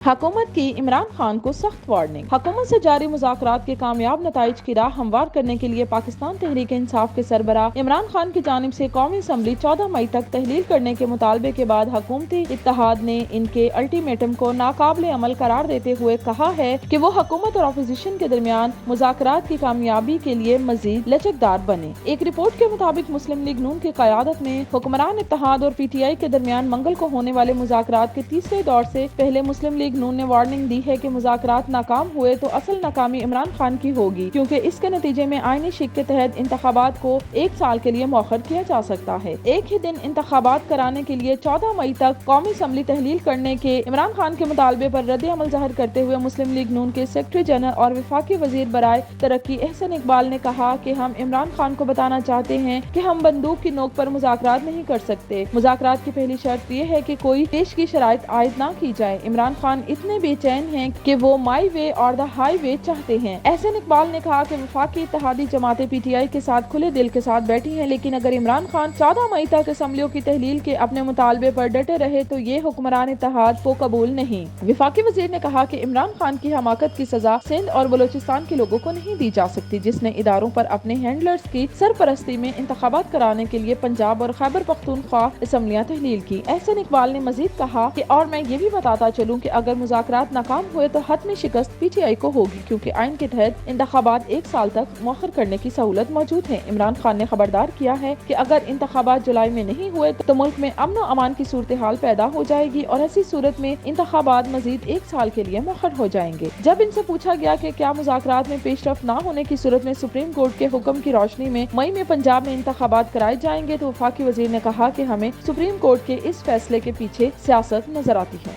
حکومت کی عمران خان کو سخت وارننگ۔ حکومت سے جاری مذاکرات کے کامیاب نتائج کی راہ ہموار کرنے کے لیے پاکستان تحریک انصاف کے سربراہ عمران خان کی جانب سے قومی اسمبلی 14 مئی تک تحلیل کرنے کے مطالبے کے بعد حکومتی اتحاد نے ان کے الٹیمیٹم کو ناقابل عمل قرار دیتے ہوئے کہا ہے کہ وہ حکومت اور اپوزیشن کے درمیان مذاکرات کی کامیابی کے لیے مزید لچکدار بنے۔ ایک رپورٹ کے مطابق مسلم لیگ نون کی قیادت میں حکمران اتحاد اور پی ٹی آئی کے درمیان منگل کو ہونے والے مذاکرات کے تیسرے دور سے پہلے مسلم لیگ نون نے وارننگ دی ہے کہ مذاکرات ناکام ہوئے تو اصل ناکامی عمران خان کی ہوگی، کیونکہ اس کے نتیجے میں آئینی شک کے تحت انتخابات کو 1 سال کے لیے مؤخر کیا جا سکتا ہے۔ ایک ہی دن انتخابات کرانے کے لیے 14 مئی تک قومی اسمبلی تحلیل کرنے کے عمران خان کے مطالبے پر رد عمل ظاہر کرتے ہوئے مسلم لیگ نون کے سیکرٹری جنرل اور وفاقی وزیر برائے ترقی احسن اقبال نے کہا کہ ہم عمران خان کو بتانا چاہتے ہیں کہ ہم بندوق کی نوک پر مذاکرات نہیں کر سکتے۔ مذاکرات کی پہلی شرط یہ ہے کہ کوئی پیش کی شرائط عائد نہ کی جائے۔ عمران خان اتنے بے چین ہیں کہ وہ مائی وے اور دا ہائی وے چاہتے ہیں۔ احسن اقبال نے کہا کہ وفاقی اتحادی جماعتیں پی ٹی آئی کے ساتھ کھلے دل کے ساتھ بیٹھی ہیں، لیکن اگر عمران خان 14 مئی تک اسمبلیوں کی تحلیل کے اپنے مطالبے پر ڈٹے رہے تو یہ حکمران اتحاد کو قبول نہیں۔ وفاقی وزیر نے کہا کہ عمران خان کی حماقت کی سزا سندھ اور بلوچستان کے لوگوں کو نہیں دی جا سکتی، جس نے اداروں پر اپنے ہینڈلرز کی سرپرستی میں انتخابات کرانے کے لیے پنجاب اور خیبر پختونخوا اسمبلیاں تحلیل کی۔ احسن اقبال نے مزید کہا کہ اور میں یہ بھی بتاتا چلوں کہ اگر مذاکرات ناکام ہوئے تو حتمی شکست پی ٹی آئی کو ہوگی، کیونکہ آئین کے تحت انتخابات 1 سال تک مؤخر کرنے کی سہولت موجود ہے۔ عمران خان نے خبردار کیا ہے کہ اگر انتخابات جولائی میں نہیں ہوئے تو ملک میں امن و امان کی صورتحال پیدا ہو جائے گی اور ایسی صورت میں انتخابات مزید 1 سال کے لیے مؤخر ہو جائیں گے۔ جب ان سے پوچھا گیا کہ کیا مذاکرات میں پیش رفت نہ ہونے کی صورت میں سپریم کورٹ کے حکم کی روشنی میں مئی میں پنجاب میں انتخابات کرائے جائیں گے، تو وفاقی وزیر نے کہا کہ ہمیں سپریم کورٹ کے اس فیصلے کے پیچھے سیاست نظر آتی ہے۔